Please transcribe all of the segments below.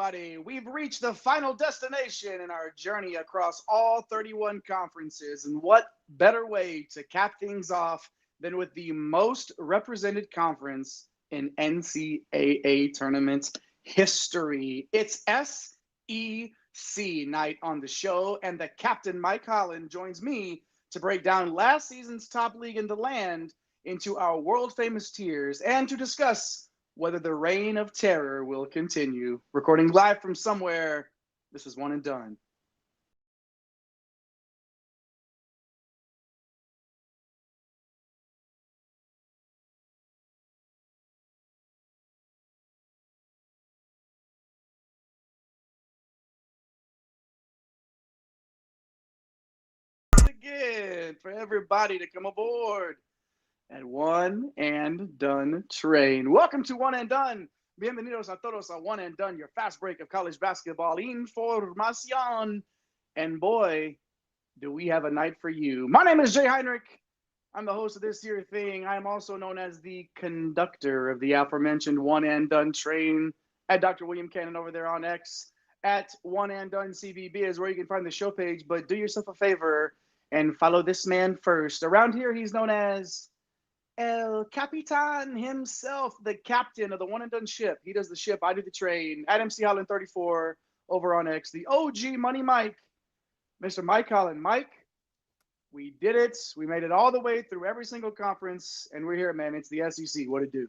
everybody. We've reached the final destination in our journey across all 31 conferences. And what better way to cap things off than with the most represented conference in NCAA tournament history? It's SEC night on the show, and the captain, Mike Holland, joins me to break down last season's top league in the land into our world-famous tiers and to discuss whether the reign of terror will continue. Recording live from somewhere, this is One and Done. Again, for everybody to come aboard at One and Done train. Welcome to One and Done. Bienvenidos a todos a One and Done, your fast break of college basketball información. And boy, do we have a night for you. My name is Jay Heinrich. I'm the host of this here thing. I am also known as the conductor of the aforementioned One and Done train at Dr. William Cannon over there on X. At One and Done CBB is where you can find the show page. But do yourself a favor and follow this man first. Around here, he's known as El Capitan himself, the captain of the One and Done ship. He does the ship, I do the train. Adam C. Holland 34 over on X. The OG Money Mike, Mr. Mike Holland. Mike, we did it. We made it all the way through every single conference, and we're here, man. It's the SEC. What it do?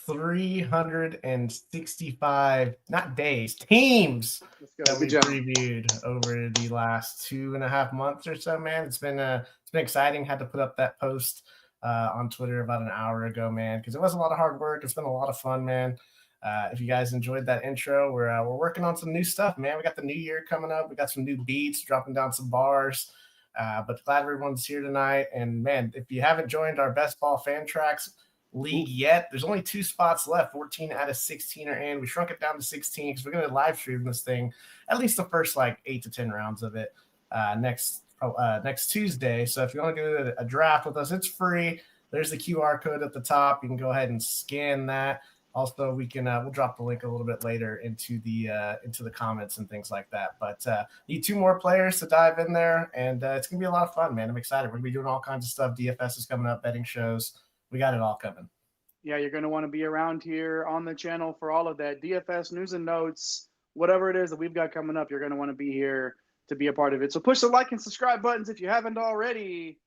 365, not days, teams that we previewed over the last 2.5 months or so, man. It's been exciting. Had to put up that post on Twitter about an hour ago, man, because it was a lot of hard work. It's been a lot of fun, man. If you guys enjoyed that intro, we're working on some new stuff, man. We got the new year coming up. We got some new beats, dropping down some bars. But glad everyone's here tonight. And man, if you haven't joined our Best Ball Fan Tracks league yet, there's only 2 spots left. 14 out of 16 are in. We shrunk it down to 16 because we're going to live stream this thing, at least the first 8 to 10 rounds of it next Tuesday. So if you want to do a draft with us, it's free. There's the QR code at the top. You can go ahead and scan that. Also, we can we'll drop the link a little bit later into the comments and things like that. But need 2 more players to dive in there, and it's gonna be a lot of fun, man. I'm excited. We're gonna be doing all kinds of stuff. DFS is coming up, betting shows. We got it all coming. Yeah, you're going to want to be around here on the channel for all of that. DFS news and notes, whatever it is that we've got coming up, you're going to want to be here to be a part of it. So push the like and subscribe buttons if you haven't already.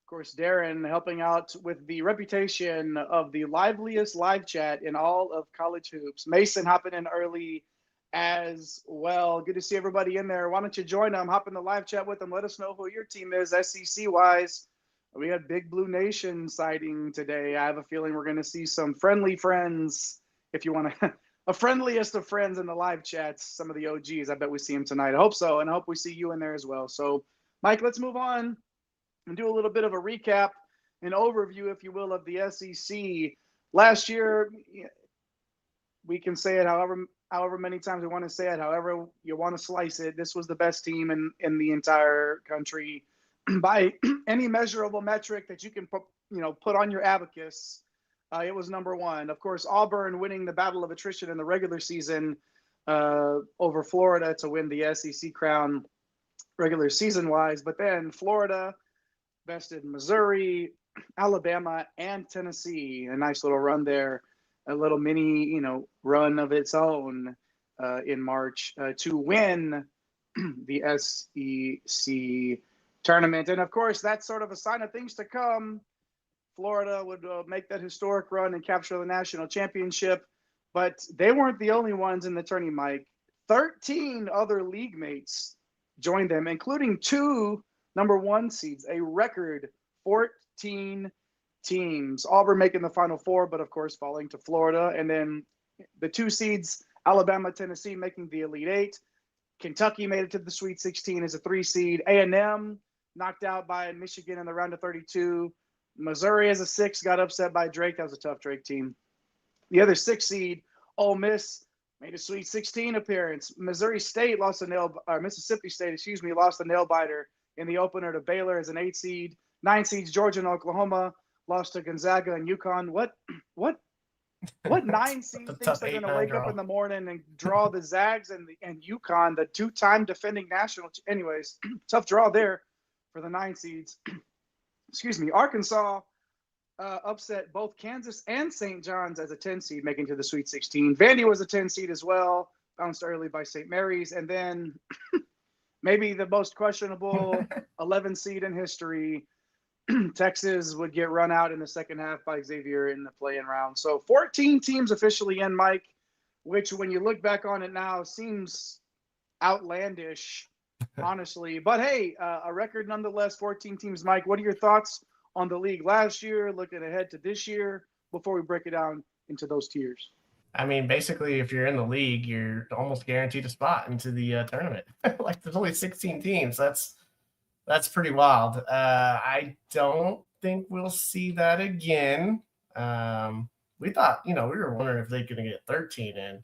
Of course, Darren helping out with the reputation of the liveliest live chat in all of college hoops. Mason hopping in early as well. Good to see everybody in there. Why don't you join them? Hop in the live chat with them. Let us know who your team is, SEC-wise. We had Big Blue Nation sighting today. I have a feeling we're going to see some friendly friends, if you want to, a friendliest of friends in the live chats, some of the OGs. I bet we see them tonight. I hope so, and I hope we see you in there as well. So, Mike, let's move on and do a little bit of a recap, an overview, if you will, of the SEC. Last year, we can say it however many times we want to say it, however you want to slice it. This was the best team in the entire country by any measurable metric that you can put on your abacus. It was number one. Of course, Auburn winning the battle of attrition in the regular season over Florida to win the SEC crown regular season-wise. But then Florida bested Missouri, Alabama, and Tennessee. A nice little run there, a little mini, run of its own in March to win the SEC tournament. And of course, that's sort of a sign of things to come. Florida would make that historic run and capture the national championship, but they weren't the only ones in the tourney, Mike. 13 other league mates joined them, including 2 number 1 seeds, a record 14 teams. Auburn making the Final Four, but of course falling to Florida. And then the 2 seeds, Alabama, Tennessee, making the Elite 8. Kentucky made it to the Sweet 16 as a 3 seed. A&M knocked out by Michigan in the round of 32. Missouri as a 6 got upset by Drake. That was a tough Drake team. The other 6 seed, Ole Miss, made a Sweet 16 appearance. Mississippi State lost a nail biter in the opener to Baylor as an 8 seed. 9 seeds, Georgia and Oklahoma, lost to Gonzaga and UConn. What What 9 seed thinks they're going to wake up in the morning and draw the Zags and UConn, the 2-time defending national? Anyways, tough draw there for the 9 seeds. Excuse me. Arkansas upset both Kansas and St. John's as a 10 seed, making to the Sweet 16. Vandy was a 10 seed as well, bounced early by St. Mary's. And then maybe the most questionable 11 seed in history, Texas would get run out in the second half by Xavier in the play-in round. So 14 teams officially in, Mike, which when you look back on it now seems outlandish, honestly. But hey, a record nonetheless, 14 teams. Mike, what are your thoughts on the league last year, looking ahead to this year, before we break it down into those tiers? I mean, basically, if you're in the league, you're almost guaranteed a spot into the tournament. Like, there's only 16 teams. That's pretty wild. I don't think we'll see that again. We thought, we were wondering if they're going to get 13 in.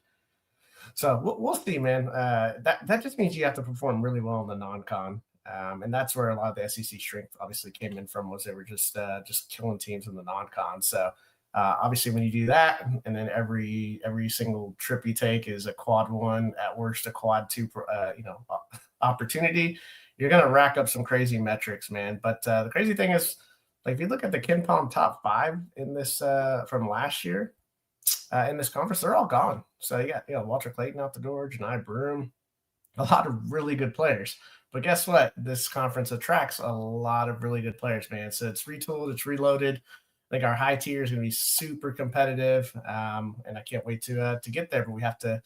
So we'll see, man. That just means you have to perform really well in the non-con. And that's where a lot of the SEC strength obviously came in from, was they were just killing teams in the non-con. So obviously when you do that, and then every single trip you take is a quad 1, at worst a quad 2, opportunity, you're going to rack up some crazy metrics, man. But the crazy thing is, like, if you look at the KenPom top 5 in this from last year in this conference, they're all gone. So you got Walter Clayton out the door, Janai Broom, a lot of really good players. But guess what? This conference attracts a lot of really good players, man. So it's retooled, it's reloaded. I think our high tier is going to be super competitive, and I can't wait to get there. But we have to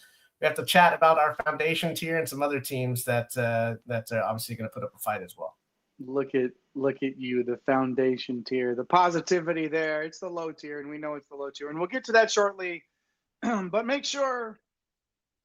chat about our foundation tier and some other teams that are obviously going to put up a fight as well. Look at you, the foundation tier, the positivity there. It's the low tier, and we know it's the low tier, and we'll get to that shortly. But make sure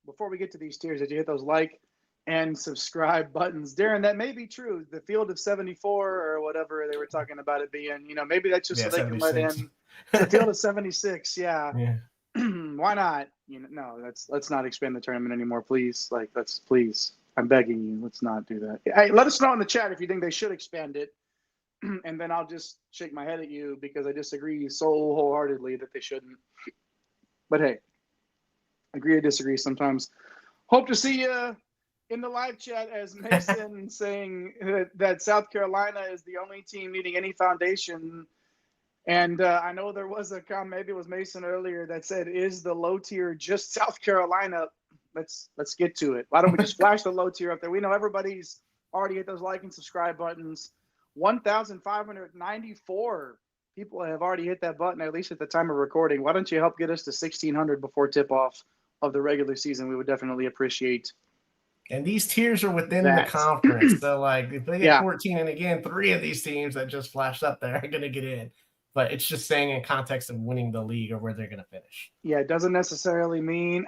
before we get to these tiers that you hit those like and subscribe buttons. Darren, that may be true. The field of 74 or whatever they were talking about it being, maybe that's just so they 76. Can let in. It's the field of 76. Yeah. Why not? No, let's not expand the tournament anymore, please. Please. I'm begging you. Let's not do that. Hey, let us know in the chat if you think they should expand it, and then I'll just shake my head at you because I disagree so wholeheartedly that they shouldn't. But hey, agree or disagree sometimes. Hope to see you in the live chat as Mason saying that South Carolina is the only team needing any foundation. And I know there was a comment, maybe it was Mason earlier, that said, is the low tier just South Carolina? Let's get to it. Why don't we just flash the low tier up there? We know everybody's already hit those like and subscribe buttons. 1,594 people have already hit that button, at least at the time of recording. Why don't you help get us to 1,600 before tip-off of the regular season? We would definitely appreciate. And these tiers are within the conference. So, like, if they get 14, and again, 3 of these teams that just flashed up there are going to get in. But it's just saying in context of winning the league or where they're going to finish. Yeah, it doesn't necessarily mean,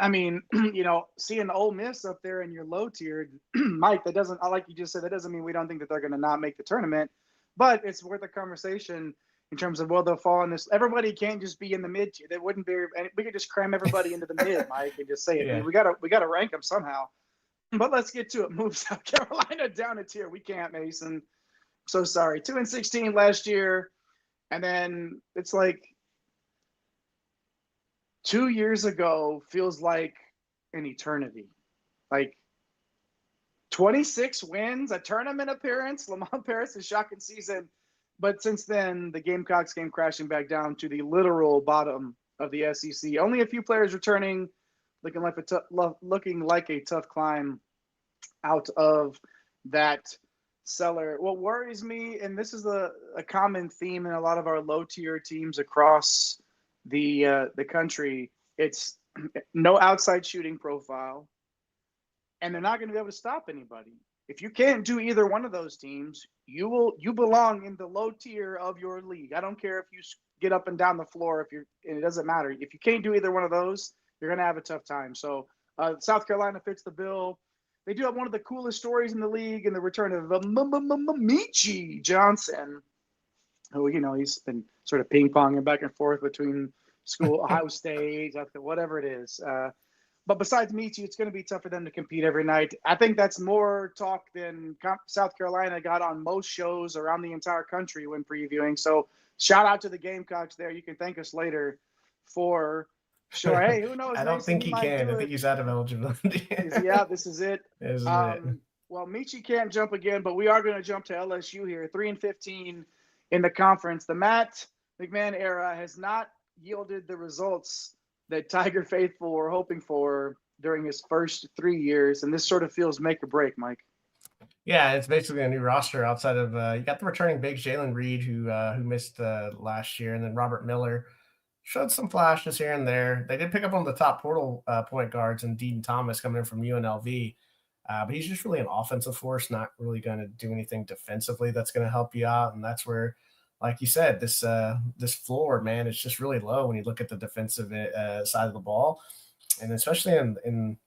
seeing Ole Miss up there in your low tier, Mike, that doesn't, like you just said, that doesn't mean we don't think that they're going to not make the tournament. But it's worth a conversation in terms of, they'll fall in this. Everybody can't just be in the mid tier. That wouldn't be, we could just cram everybody into the mid, Mike, and just say it. Yeah. We gotta rank them somehow. But let's get to it. Move South Carolina down a tier. We can't, Mason. So sorry. 2-16 last year. And then it's like 2 years ago feels like an eternity. Like 26 wins, a tournament appearance, Lamont Paris' shocking season. But since then, the Gamecocks came crashing back down to the literal bottom of the SEC. Only a few players returning, looking like a tough climb out of that cellar. What worries me, and this is a common theme in a lot of our low tier teams across the country, it's no outside shooting profile, and they're not going to be able to stop anybody. If you can't do either one of those teams, you belong in the low tier of your league. I don't care if you get up and down the floor, and it doesn't matter. If you can't do either one of those, you're going to have a tough time. So South Carolina fits the bill. They do have one of the coolest stories in the league in the return of Michi Johnson, who, he's been sort of ping-ponging back and forth between school, Ohio State, whatever it is. But besides Michi, it's going to be tough for them to compete every night. I think that's more talk than South Carolina got on most shows around the entire country when previewing. So shout out to the Gamecocks there. You can thank us later for Sure. Hey, who knows, I don't Mason? think He he might can. do I it. think he's out of eligibility. Is he out? This is it. This is it. Well, Michi can't jump again, but we are going to jump to LSU here, 3-15 in the conference. The Matt McMahon era has not yielded the results that Tiger faithful were hoping for during his first 3 years, and this sort of feels make or break, Mike. Yeah, it's basically a new roster outside of you got the returning bigs, Jalen Reed, who missed last year, and then Robert Miller showed some flashes here and there. They did pick up one of the top portal point guards and Dean Thomas coming in from UNLV. But he's just really an offensive force, not really going to do anything defensively that's going to help you out. And that's where, like you said, this floor, man, it's just really low when you look at the defensive side of the ball. And especially in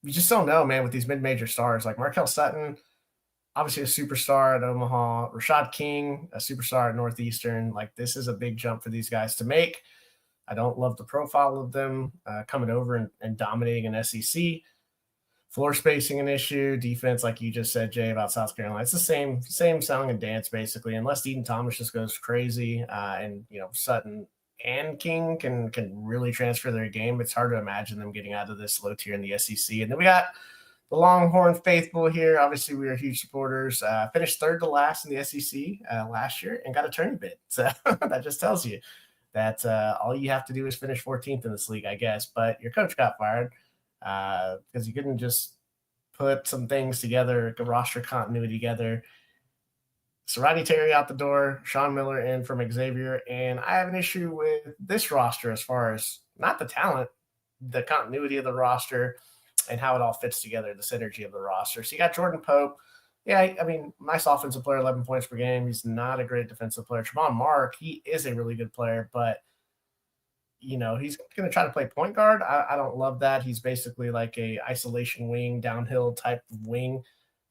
you just don't know, man, with these mid-major stars like Markel Sutton, obviously a superstar at Omaha, Rashad King, a superstar at Northeastern. Like, this is a big jump for these guys to make. I don't love the profile of them coming over and dominating an SEC. Floor spacing an issue, defense, like you just said, Jay, about South Carolina. It's the same song and dance, basically, unless Dean Thomas just goes crazy and, Sutton and King can really transfer their game. It's hard to imagine them getting out of this low tier in the SEC. And then we got the Longhorn faithful here. Obviously, we are huge supporters. Finished third to last in the SEC last year and got a tourney bid. So that just tells you that all you have to do is finish 14th in this league, I guess. But your coach got fired because you couldn't just put some things together, a roster continuity together. So Rodney Terry out the door, Sean Miller in from Xavier. And I have an issue with this roster as far as not the talent, the continuity of the roster and how it all fits together, the synergy of the roster. So you got Jordan Pope. Yeah, I mean, nice offensive player, 11 points per game. He's not a great defensive player. Trevon Mark, he is a really good player, but he's going to try to play point guard. I don't love that. He's basically like a isolation wing, downhill type of wing.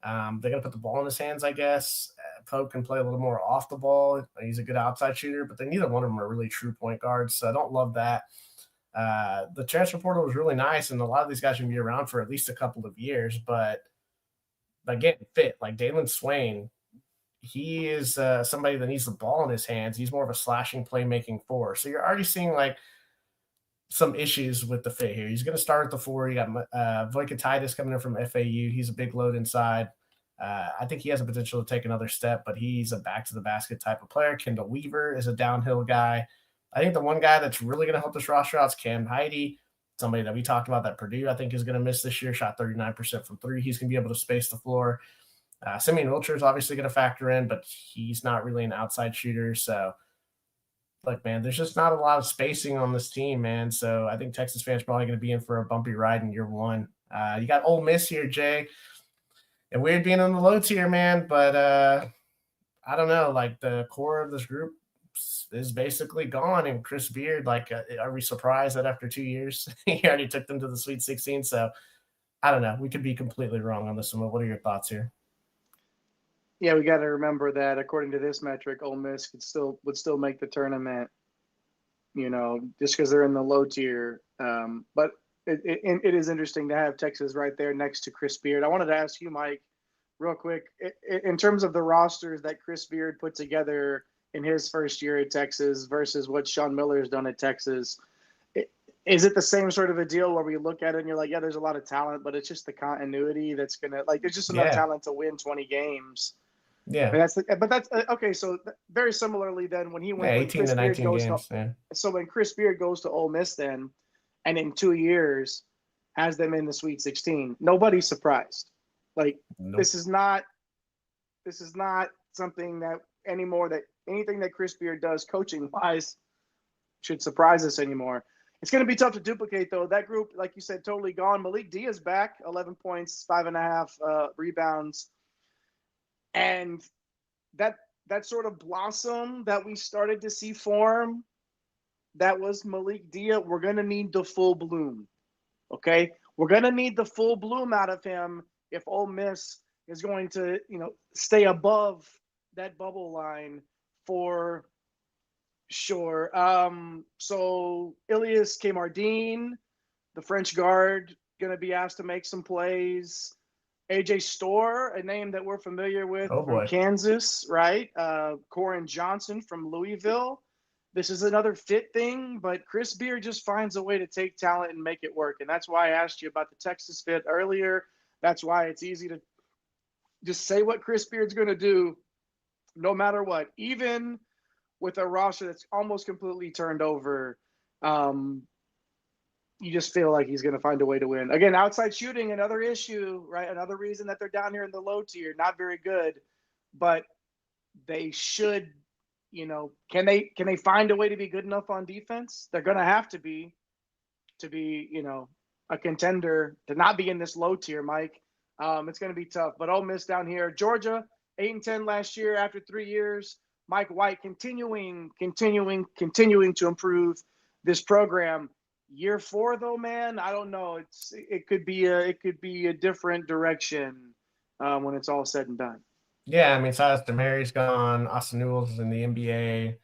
They're going to put the ball in his hands, I guess. Pope can play a little more off the ball. He's a good outside shooter, but neither one of them are really true point guards, so I don't love that. The transfer portal was really nice, and a lot of these guys can be around for at least a couple of years, but getting fit, like Dalen Swain, he is somebody that needs the ball in his hands. He's more of a slashing, playmaking force. So you're already seeing some issues with the fit here. He's going to start at the 4. You got Voikatitis coming in from FAU. He's a big load inside. I think he has the potential to take another step, but he's a back-to-the-basket type of player. Kendall Weaver is a downhill guy. I think the one guy that's really going to help this roster out is Cam Heide, somebody that we talked about that Purdue I think is going to miss this year, shot 39% from 3. He's going to be able to space the floor. Simeon Wilcher is obviously going to factor in, but he's not really an outside shooter. So, look, man, there's just not a lot of spacing on this team, man. So I think Texas fans probably going to be in for a bumpy ride in year one. You got Ole Miss here, Jay. And weird being on the low tier, man, but I don't know. Like, the core of this group is basically gone. And Chris Beard, are we surprised that after 2 years he already took them to the Sweet 16? So I don't know. We could be completely wrong on this one. What are your thoughts here? Yeah, we got to remember that according to this metric, Ole Miss would still make the tournament, just because they're in the low tier. But it is interesting to have Texas right there next to Chris Beard. I wanted to ask you, Mike, real quick, in terms of the rosters that Chris Beard put together in his first year at Texas versus what Sean Miller has done at Texas, is it the same sort of a deal where we look at it and you're like, yeah, there's a lot of talent, but it's just the continuity that's going to, there's just enough talent to win 20 games. Yeah. But that's okay. So very similarly, then when he went, 18 to 19 games. So when Chris Beard goes to Ole Miss, then, and in 2 years has them in the Sweet 16, nobody's surprised. Nope. This is not something that anymore that anything that Chris Beard does coaching wise should surprise us anymore. It's going to be tough to duplicate, though. That group, like you said, totally gone. Malik Diaz back, 11 points, 5.5 rebounds. And that sort of blossom that we started to see form, that was Malik Diaz. We're going to need the full bloom, okay? We're going to need the full bloom out of him if Ole Miss is going to, stay above that bubble line for sure. So Ilias Kmardine, the French guard, going to be asked to make some plays. AJ Storr, a name that we're familiar with from Kansas, right? Corin Johnson from Louisville. this is another fit thing, but Chris Beard just finds a way to take talent and make it work. And that's why I asked you about the Texas fit earlier. That's why it's easy to just say what Chris Beard's going to do no matter what, even with a roster that's almost completely turned over. You just feel like he's going to find a way to win. Again, outside shooting, another issue, right? Another reason that they're down here in the low tier, not very good, but they should, can they find a way to be good enough on defense? They're going to have to be, a contender, to not be in this low tier, Mike. It's going to be tough, but Ole Miss down here, Georgia, 8-10 last year after 3 years. Mike White continuing to improve this program. Year 4, though, man, I don't know. It could be a different direction when it's all said and done. Yeah, I mean, Silas DeMary's gone. Austin Newell's is in the NBA.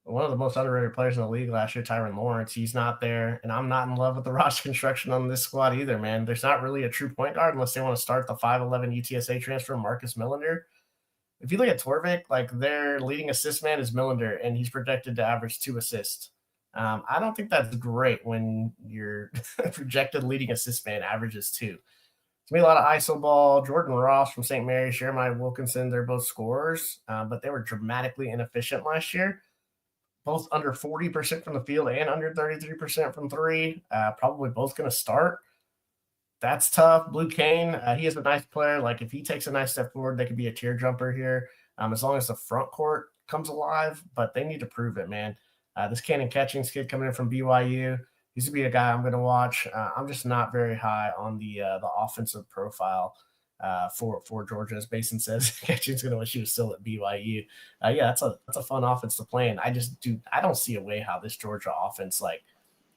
One of the most underrated players in the league last year, Tyron Lawrence, he's not there. And I'm not in love with the roster construction on this squad either, man. There's not really a true point guard unless they want to start the 5'11 UTSA transfer, Marcus Millender. If you look at Torvik, like their leading assist man is Millender, and he's projected to average 2 assists. I don't think that's great when your projected leading assist man averages 2. To me, a lot of iso ball. Jordan Ross from St. Mary's, Jeremiah Wilkinson, they're both scorers, but they were dramatically inefficient last year. Both under 40% from the field and under 33% from 3. Probably both going to start. That's tough. Blue Kane, he is a nice player. Like if he takes a nice step forward, they could be a tear jumper here. As long as the front court comes alive, but they need to prove it, man. This Cannon Catchings kid coming in from BYU, he's going to be a guy I'm going to watch. I'm just not very high on the offensive profile for Georgia, as Basin says. Catchings going to wish he was still at BYU. Yeah, that's a fun offense to play, and I don't see a way how this Georgia offense, like,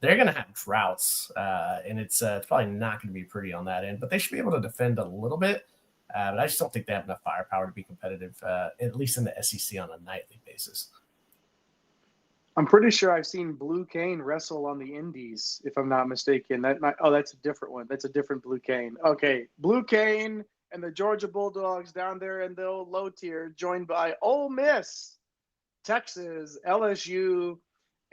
they're going to have droughts, and it's probably not going to be pretty on that end, but they should be able to defend a little bit. But I just don't think they have enough firepower to be competitive, at least in the SEC on a nightly basis. I'm pretty sure I've seen Blue Kane wrestle on the Indies, if I'm not mistaken. That's a different one. That's a different Blue Kane. Okay, Blue Kane and the Georgia Bulldogs down there in the low tier, joined by Ole Miss, Texas, LSU,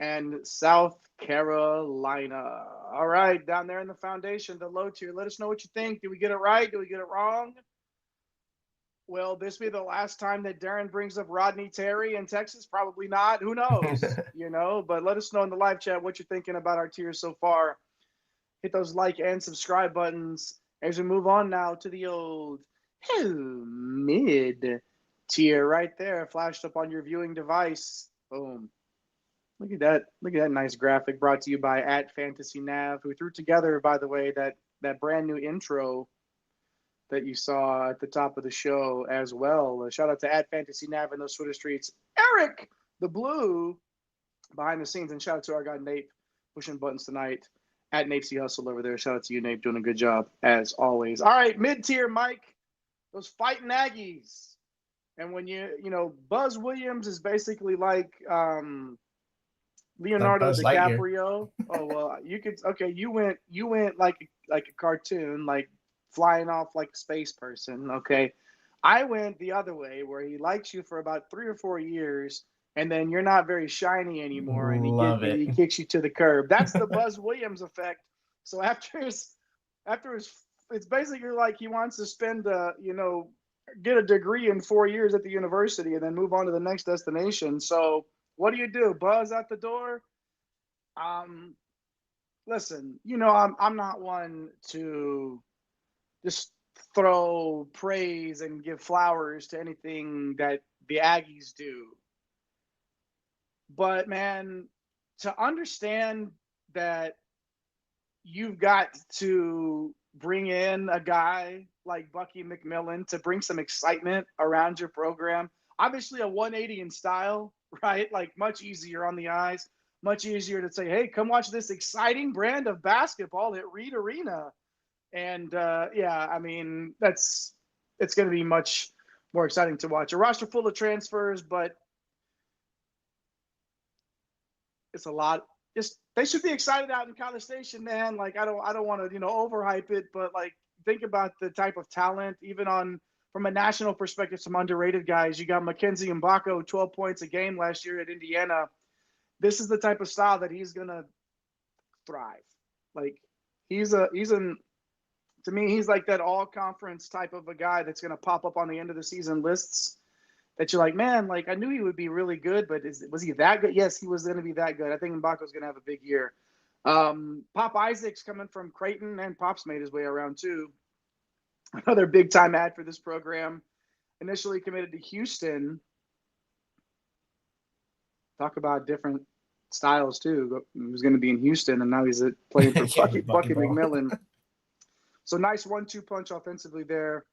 and South Carolina. All right, down there in the foundation, the low tier. Let us know what you think. Did we get it right? Did we get it wrong? Will this be the last time that Darren brings up Rodney Terry in Texas? Probably not. Who knows? But let us know in the live chat what you're thinking about our tiers so far. Hit those like and subscribe buttons as we move on now to the old mid tier right there, flashed up on your viewing device. Boom. Look at that. Look at that nice graphic brought to you by @FantasyNav, who threw together, by the way, that brand new intro that you saw at the top of the show as well. Shout out to @FantasyNav in those Twitter streets. Eric, the Blue, behind the scenes. And shout out to our guy, Nate, pushing buttons tonight. @Nate C. Hustle over there. Shout out to you, Nate, doing a good job as always. All right, mid-tier, Mike. Those fighting Aggies. And when Buzz Williams is basically like Leonardo DiCaprio. Oh, well, you went like a cartoon, like flying off like a space person. Okay. I went the other way, where he likes you for about 3 or 4 years, and then you're not very shiny anymore, and he kicks you to the curb. That's the Buzz Williams effect. So after his, it's basically like he wants to spend get a degree in 4 years at the university and then move on to the next destination. So what do? Buzz out the door? Listen, I'm not one to just throw praise and give flowers to anything that the Aggies do. But, man, to understand that you've got to bring in a guy like Bucky McMillan to bring some excitement around your program, obviously a 180 in style, right? Like much easier on the eyes, much easier to say, hey, come watch this exciting brand of basketball at Reed Arena. And it's going to be much more exciting to watch. A roster full of transfers, but it's a lot. They should be excited out in College Station, man. Like I don't want to overhype it, but like think about the type of talent, even from a national perspective, some underrated guys. You got Mackenzie Mbako, 12 points a game last year at Indiana. this is the type of style that he's gonna thrive. Like to me, he's like that all conference type of a guy that's gonna pop up on the end of the season lists that you're like, man, like I knew he would be really good, but was he that good? Yes, he was gonna be that good. I think Mbako's gonna have a big year. Pop Isaac's coming from Creighton, and Pop's made his way around too. Another big time ad for this program. Initially committed to Houston. Talk about different styles too. He was going to be in Houston, and now he's playing for Bucky McMillan. So nice 1-2 punch offensively there.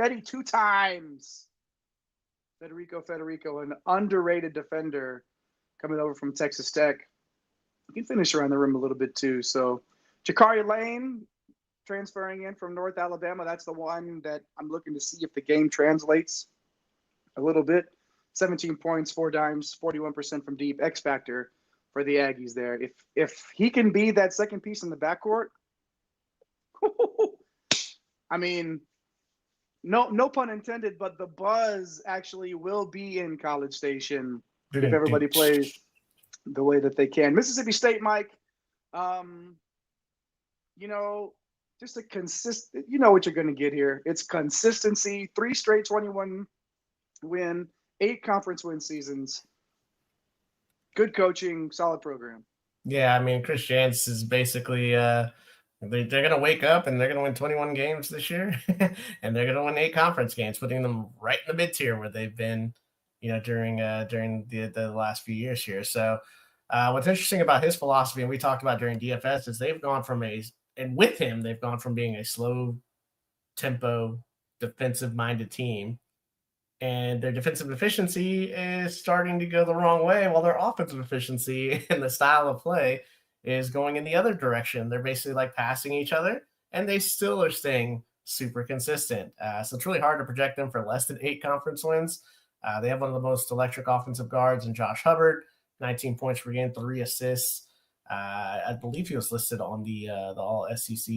Fetty 2 times. Federico, an underrated defender coming over from Texas Tech. He can finish around the rim a little bit too. So Jakari Lane transferring in from North Alabama. That's the one that I'm looking to see if the game translates a little bit. 17 points, 4 dimes, 41% from deep. X factor for the Aggies there. If he can be that second piece in the backcourt, I mean, no pun intended, but the buzz actually will be in College Station if everybody plays the way that they can. Mississippi State, Mike, just a consistent, you know what you're going to get here. It's consistency, 3 straight 21 win, 8 conference win seasons, good coaching, solid program. Yeah, I mean, Chris Jans is basically they're going to wake up and they're going to win 21 games this year, and they're going to win 8 conference games, putting them right in the mid tier where they've been, during the last few years here. So what's interesting about his philosophy, and we talked about during DFS, is they've gone from they've gone from being a slow tempo defensive minded team, and their defensive efficiency is starting to go the wrong way, while their offensive efficiency and the style of play is going in the other direction. They're basically like passing each other, and they still are staying super consistent. So it's really hard to project them for less than 8 conference wins. They have one of the most electric offensive guards in Josh Hubbard, 19 points per game, 3 assists. I believe he was listed on the All SEC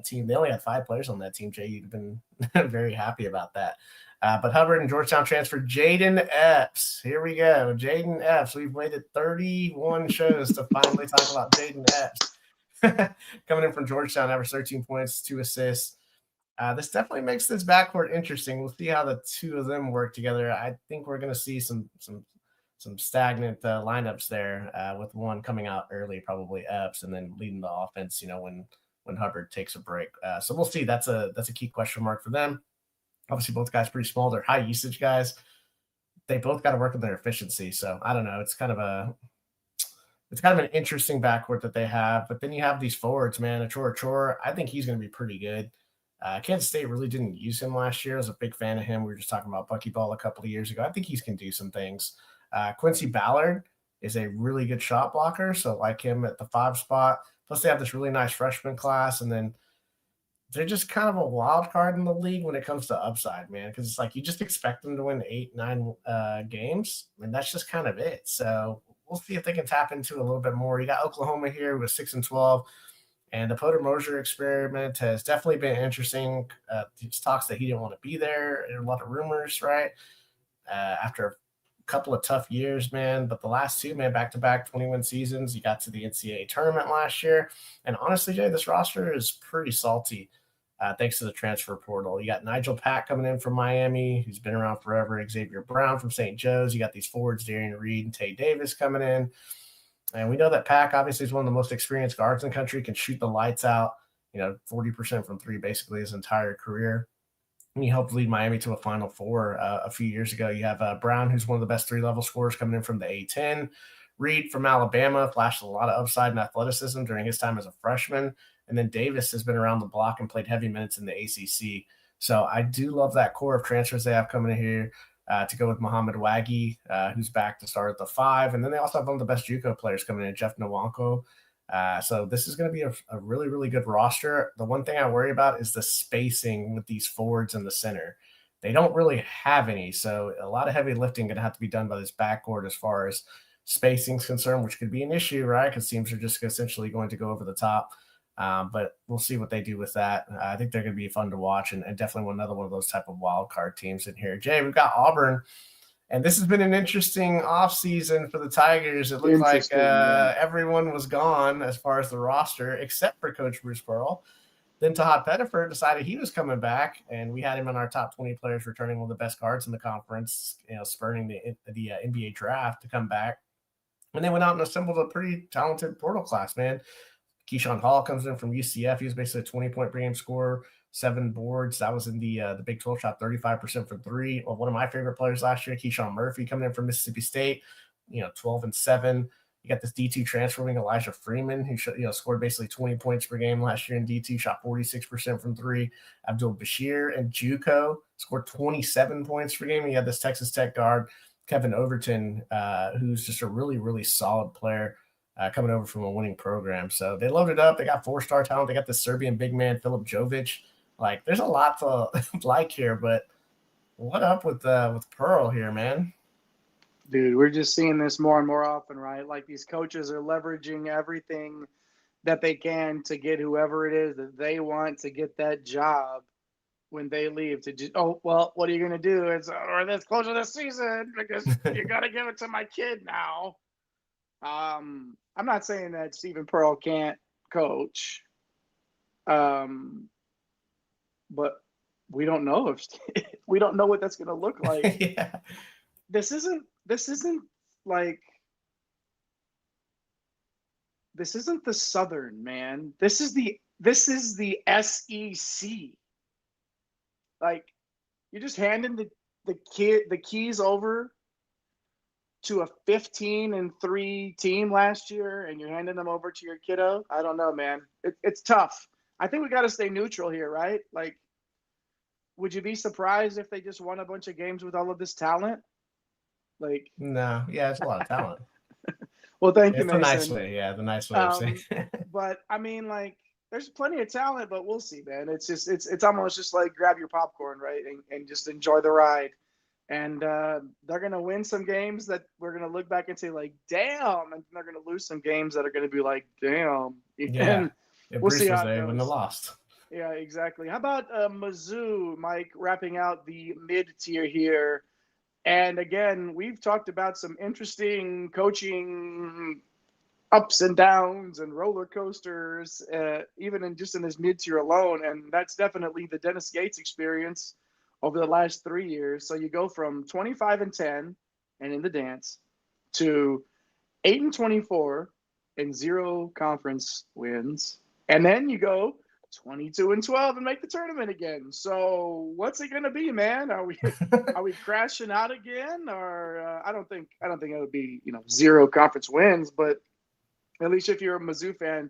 team. They only had 5 players on that team. Jay, you'd have been very happy about that. But Hubbard and Georgetown transfer Jaden Epps. Here we go. Jaden Epps. We've waited 31 shows to finally talk about Jaden Epps. Coming in from Georgetown, averaged 13 points, 2 assists. This definitely makes this backcourt interesting. We'll see how the 2 of them work together. I think we're going to see some stagnant lineups there, with one coming out early, probably Epps, and then leading the offense, when Hubbard takes a break. So we'll see. That's a key question mark for them. Obviously, both guys pretty small. They're high usage guys. They both got to work on their efficiency. So I don't know. It's kind of an interesting backcourt that they have. But then you have these forwards, man. Achor, I think he's going to be pretty good. Kansas State really didn't use him last year. I was a big fan of him. We were just talking about Buckyball a couple of years ago. I think he can do some things. Quincy Ballard is a really good shot blocker, so like him at the 5 spot. Plus, they have this really nice freshman class, and then they're just kind of a wild card in the league when it comes to upside, man, because it's like you just expect them to win 8-9 games, and that's just kind of it. So we'll see if they can tap into a little bit more. You got Oklahoma here with 6-12, and the Potter Mosier experiment has definitely been interesting. There's talks that he didn't want to be there, and a lot of rumors, right? After a couple of tough years, man, but the last 2, man, back-to-back 21 seasons. You got to the NCAA tournament last year, and honestly, Jay, this roster is pretty salty. Thanks to the transfer portal. You got Nigel Pack coming in from Miami, who's been around forever. Xavier Brown from St. Joe's. You got these forwards, Darian Reed and Tay Davis coming in. And we know that Pack obviously is one of the most experienced guards in the country, can shoot the lights out, 40% from 3 basically his entire career. And he helped lead Miami to a Final Four a few years ago. You have Brown, who's one of the best 3-level scorers coming in from the A-10. Reed from Alabama flashed a lot of upside and athleticism during his time as a freshman. And then Davis has been around the block and played heavy minutes in the ACC. So I do love that core of transfers they have coming in here to go with Muhammad Waggy, who's back to start at the 5. And then they also have one of the best JUCO players coming in, Jeff Nwankwo. So this is going to be a really, really good roster. The one thing I worry about is the spacing with these forwards in the center. They don't really have any. So a lot of heavy lifting going to have to be done by this backcourt as far as spacing is concerned, which could be an issue, right? Because teams are just essentially going to go over the top. But we'll see what they do with that. I think they're going to be fun to watch, and definitely another one of those type of wild card teams in here. Jay, we've got Auburn, And this has been an interesting offseason for the Tigers. It looked like everyone was gone as far as the roster, except for Coach Bruce Pearl. Then Todd Pettiford decided he was coming back, and we had him in our top 20 players, returning one of the best guards in the conference, spurning the NBA draft to come back. And they went out and assembled a pretty talented portal class, man. Keyshawn Hall comes in from UCF. He was basically a 20-point per game scorer, 7 boards. That was in the Big 12, shot 35% from 3. Well, one of my favorite players last year, Keyshawn Murphy, coming in from Mississippi State, 12 and 7. You got this D2 transferring Elijah Freeman, who scored basically 20 points per game last year in D2, shot 46% from 3. Abdul Bashir and JUCO scored 27 points per game. You had this Texas Tech guard, Kevin Overton, who's just a really, really solid player coming over from a winning program. So they loaded up. They got 4-star talent. They got the Serbian big man, Filip Jovic. Like, there's a lot to like here, but what up with Pearl here, man? Dude, we're just seeing this more and more often, right? Like, these coaches are leveraging everything that they can to get whoever it is that they want to get that job when they leave. To just, oh, well, what are you going to do? Or this close to the season because you got to give it to my kid now. I'm not saying that Stephen Pearl can't coach, but we don't know if we don't know what that's going to look like. Yeah. This isn't the Southern, man. This is the SEC. Like, you're just handing the keys over to a 15-3 team last year, and you're handing them over to your kiddo. I don't know, man. It's tough. I think we got to stay neutral here, right? Like, would you be surprised if they just won a bunch of games with all of this talent? Like, no, yeah, it's a lot of talent. Well, thank you, Mason. It's the nice way, yeah, the nice way of saying. But I mean, like, there's plenty of talent, but we'll see, man. It's just it's almost just like grab your popcorn, right, and just enjoy the ride. And they're gonna win some games that we're gonna look back and say, like, damn, and they're gonna lose some games that are gonna be like, damn. Yeah, and we'll see how it goes. Wouldn't have lost. Yeah, exactly. How about Mizzou, Mike, wrapping out the mid-tier here? And again, we've talked about some interesting coaching ups and downs and roller coasters, even in this mid-tier alone. And that's definitely the Dennis Gates experience over the last 3 years. So you go from 25-10 and in the dance to 8-24 and 0 conference wins. And then you go 22-12 and make the tournament again. So what's it going to be, man? Are we crashing out again? Or I don't think it would be 0 conference wins, but at least if you're a Mizzou fan,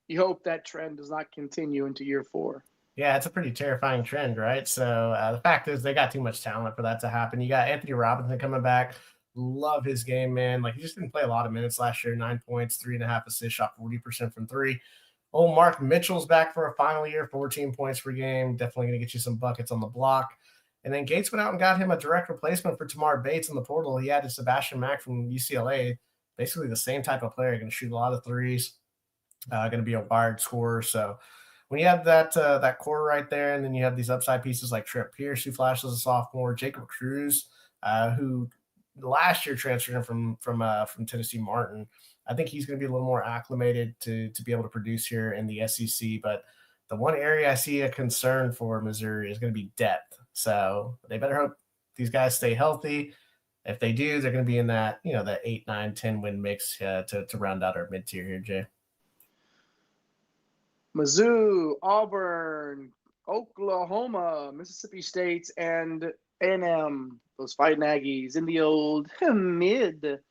you hope that trend does not continue into year 4. Yeah, it's a pretty terrifying trend, right? So the fact is they got too much talent for that to happen. You got Anthony Robinson coming back. Love his game, man. Like, he just didn't play a lot of minutes last year. 9 points, 3.5 assists, shot 40% from 3. Oh, Mark Mitchell's back for a final year, 14 points per game. Definitely going to get you some buckets on the block. And then Gates went out and got him a direct replacement for Tamar Bates in the portal. He added Sebastian Mack from UCLA, basically the same type of player, going to shoot a lot of threes, going to be a wired scorer. So when you have that core right there, and then you have these upside pieces like Trent Pierce, who flashed as a sophomore, Jacob Cruz, who last year transferred in from Tennessee Martin. I think he's going to be a little more acclimated to be able to produce here in the SEC. But the one area I see a concern for Missouri is going to be depth. So they better hope these guys stay healthy. If they do, they're going to be in that, that 8, 9, 10 win mix to round out our mid-tier here, Jay. Mizzou, Auburn, Oklahoma, Mississippi State, and A&M, those Fighting Aggies in the old mid-tier.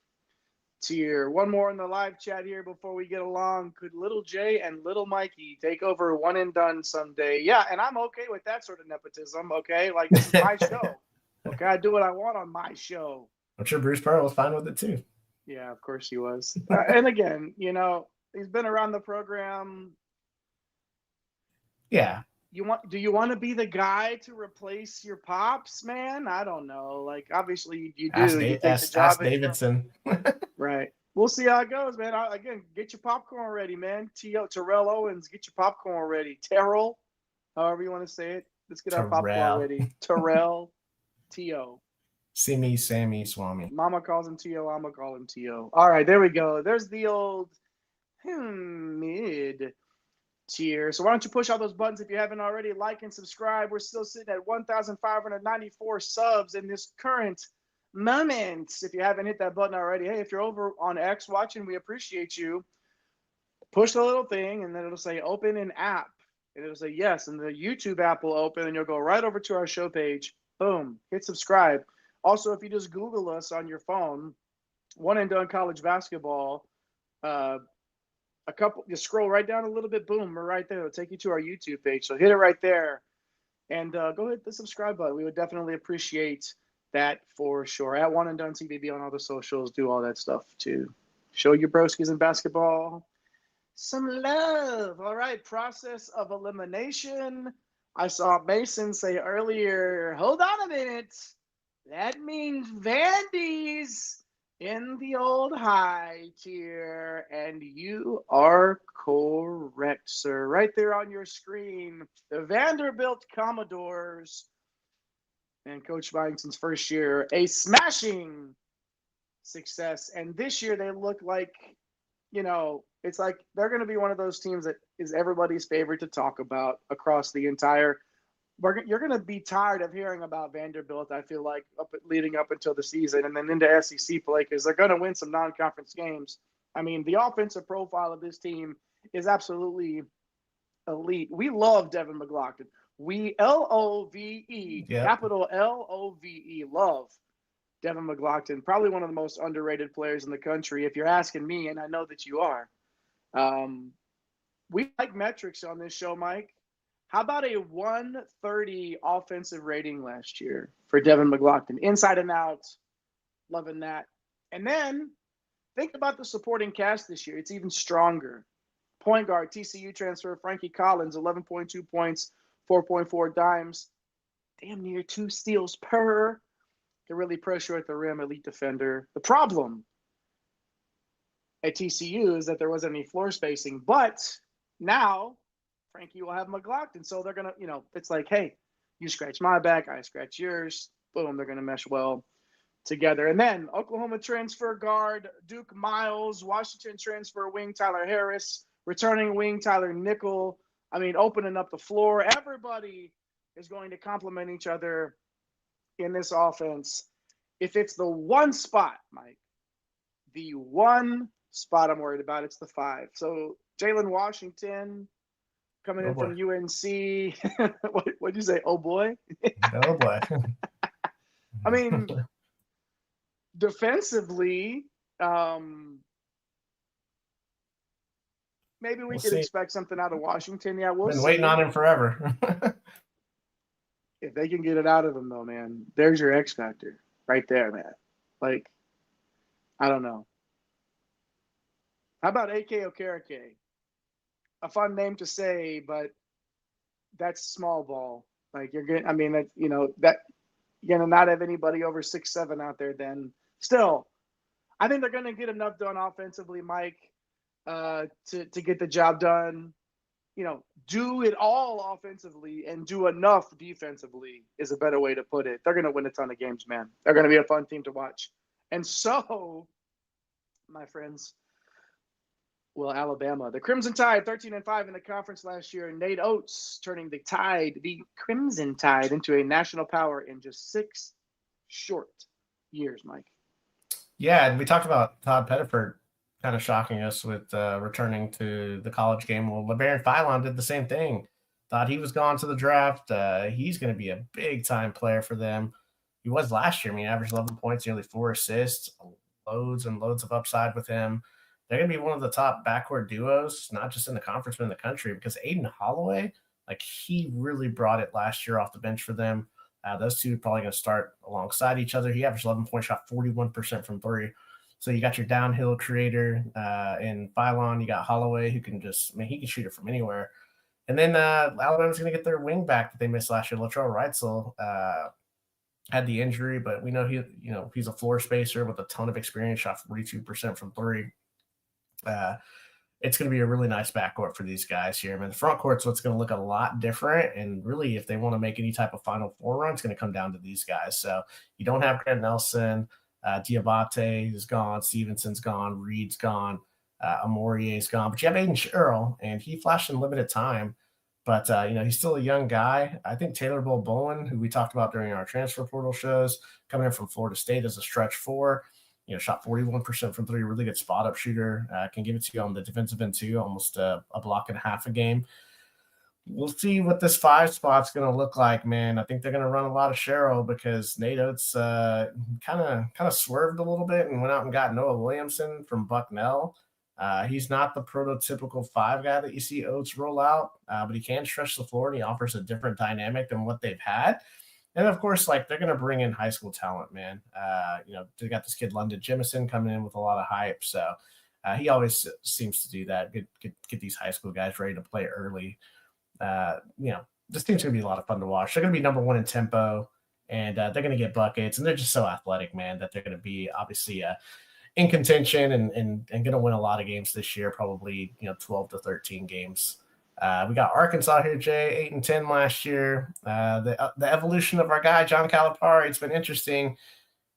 One more in the live chat here before we get along. Could Little J and Little Mikey take over one and done someday? Yeah, and I'm okay with that sort of nepotism, okay? Like, this is my show. Okay, I do what I want on my show. I'm sure Bruce Pearl was fine with it too. Yeah, of course he was. And again, he's been around the program. Yeah. Do you want to be the guy to replace your pops, man? I don't know. Like, obviously you do. Ask Davidson. Right. We'll see how it goes, man. Again, get your popcorn ready, man. Terrell Owens, get your popcorn ready. Terrell, however you want to say it. Let's get our popcorn ready. Terrell, T.O. Simi, Sammy, Swami. Mama calls him T.O. I'm going to call him T.O. All right, there we go. There's the old mid tier. So why don't you push all those buttons if you haven't already? Like and subscribe. We're still sitting at 1,594 subs in this current moment. If you haven't hit that button already, hey, if you're over on X watching, we appreciate you. Push the little thing, and then it'll say open an app. And it'll say yes, and the YouTube app will open, and you'll go right over to our show page. Boom, hit subscribe. Also, if you just Google us on your phone, One and Done College Basketball, you scroll right down a little bit, boom, we're right there. It'll take you to our YouTube page. So hit it right there, and go hit the subscribe button. We would definitely appreciate that for sure. At One and Done TBB on all the socials, do all that stuff to show your broskies in basketball some love. All right, process of elimination. I saw Mason say earlier, hold on a minute. That means Vandy's in the old high tier, and you are correct, sir. Right there on your screen, the Vanderbilt Commodores, and Coach Byington's first year, a smashing success. And this year they look like, it's like they're going to be one of those teams that is everybody's favorite to talk about across the entire. You're going to be tired of hearing about Vanderbilt, I feel like, leading up until the season and then into SEC play, because they're going to win some non-conference games. I mean, the offensive profile of this team is absolutely elite. We love Devin McLaughlin. We L-O-V-E, capital L-O-V-E, love Devin McLaughlin, probably one of the most underrated players in the country, if you're asking me, and I know that you are. We like metrics on this show, Mike. How about a 130 offensive rating last year for Devin McLaughlin? Inside and out, loving that. And then think about the supporting cast this year. It's even stronger. Point guard, TCU transfer, Frankie Collins, 11.2 points, 4.4 dimes, damn near 2 steals per. Can really pressure at the rim, elite defender. The problem at TCU is that there wasn't any floor spacing, but now Frankie will have McLaughlin. So they're going to, it's like, hey, you scratch my back, I scratch yours. Boom, they're going to mesh well together. And then Oklahoma transfer guard Duke Miles, Washington transfer wing Tyler Harris, returning wing Tyler Nickel. I mean, opening up the floor. Everybody is going to complement each other in this offense. If it's the one spot, Mike, the one spot I'm worried about, it's the 5. So Jalen Washington coming in from UNC. What'd you say? Oh boy. Oh boy. I mean, defensively, maybe we'll could expect something out of Washington. Yeah, we'll been waiting on him forever. If they can get it out of him, though, man, there's your X factor right there, man. Like, I don't know. How about A.K. Okereke? A fun name to say, but that's small ball. Like, you're getting, I mean, that, that you're going to not have anybody over 6'7" out there then. Still, I think they're going to get enough done offensively, Mike, to get the job done. Do it all offensively and do enough defensively is a better way to put it. They're going to win a ton of games, man. They're going to be a fun team to watch. And so, my friends, well, Alabama, the Crimson Tide, 13-5 in the conference last year. Nate Oates turning the Crimson Tide, into a national power in just 6 short years, Mike. Yeah, and we talked about Todd Pettiford kind of shocking us with returning to the college game. Well, LeBaron Philon did the same thing. Thought he was gone to the draft. He's going to be a big-time player for them. He was last year. I mean, averaged 11 points, nearly 4 assists, loads and loads of upside with him. They're going to be one of the top backcourt duos, not just in the conference, but in the country, because Aiden Holloway, he really brought it last year off the bench for them. Those two are probably going to start alongside each other. He averaged 11 points, shot 41% from 3. So you got your downhill creator in Philon. You got Holloway, who can he can shoot it from anywhere. And then Alabama's going to get their wing back that they missed last year. Latrell Reitzel had the injury, but we know he's a floor spacer with a ton of experience, shot 42% from 3. it's going to be a really nice backcourt for these guys here. I mean, the front court's what's going to look a lot different. And really, if they want to make any type of Final Four run, it's going to come down to these guys. So you don't have Grant Nelson. Diabate is gone. Stevenson's gone. Reed's gone. Amorier's gone. But you have Aiden Sherrill, and he flashed in limited time. But, he's still a young guy. I think Taylor Bowen, who we talked about during our transfer portal shows, coming in from Florida State as a stretch four, shot 41% from three, really good spot-up shooter. Can give it to you on the defensive end, too, almost a block and a half a game. We'll see what this 5 spot's going to look like, man. I think they're going to run a lot of Sherrill because Nate Oates kind of swerved a little bit and went out and got Noah Williamson from Bucknell. He's not the prototypical 5 guy that you see Oates roll out, but he can stretch the floor, and he offers a different dynamic than what they've had. And, of course, they're going to bring in high school talent, man. They got this kid, London Jemison, coming in with a lot of hype. So he always seems to do that, get these high school guys ready to play early. This team's going to be a lot of fun to watch. They're going to be number 1 in tempo, and they're going to get buckets, and they're just so athletic, man, that they're going to be obviously in contention and going to win a lot of games this year, probably 12 to 13 games. We got Arkansas here, Jay, 8-10 last year. The evolution of our guy, John Calipari, it's been interesting.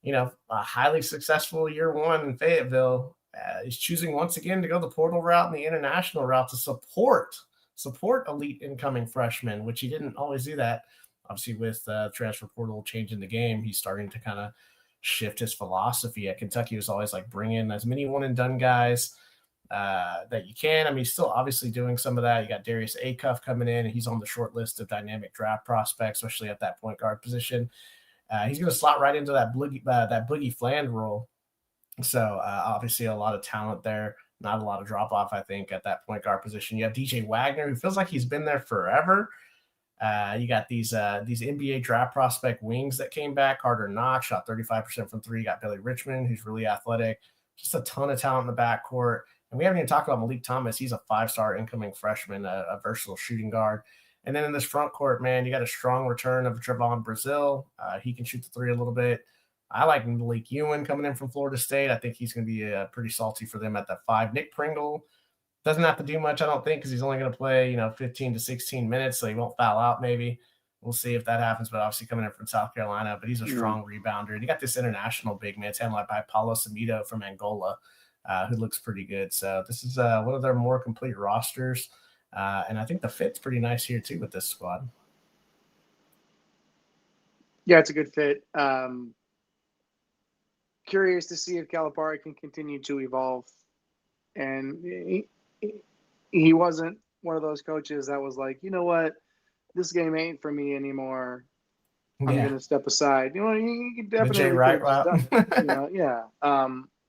A highly successful year 1 in Fayetteville. He's choosing once again to go the portal route and the international route to support elite incoming freshmen, which he didn't always do that. Obviously, with transfer portal changing the game, he's starting to kind of shift his philosophy. At Kentucky, was always like bring in as many one and done guys that you can. I mean, he's still obviously doing some of that. You got Darius Acuff coming in, and he's on the short list of dynamic draft prospects, especially at that point guard position. He's going to slot right into that Boogie Fland role. So obviously a lot of talent there. Not a lot of drop off, I think, at that point guard position. You have DJ Wagner, who feels like he's been there forever. You got these NBA draft prospect wings that came back. Carter Knox shot 35% from three. You got Billy Richmond, who's really athletic. Just a ton of talent in the backcourt. And we haven't even talked about Malik Thomas. He's a 5-star incoming freshman, a versatile shooting guard. And then in this front court, man, you got a strong return of Trevon Brazil. He can shoot the three a little bit. I like Malik Ewan coming in from Florida State. I think he's going to be pretty salty for them at that 5. Nick Pringle doesn't have to do much, I don't think, because he's only going to play, 15 to 16 minutes, so he won't foul out maybe. We'll see if that happens, but obviously coming in from South Carolina, but he's a strong rebounder. And you got this international big man, it's handled by Paulo Samito from Angola, who looks pretty good. So this is one of their more complete rosters, and I think the fit's pretty nice here too with this squad. Yeah, it's a good fit. Curious to see if Calipari can continue to evolve. And he wasn't one of those coaches that was like, you know what, this game ain't for me anymore. I'm going to step aside. You can definitely done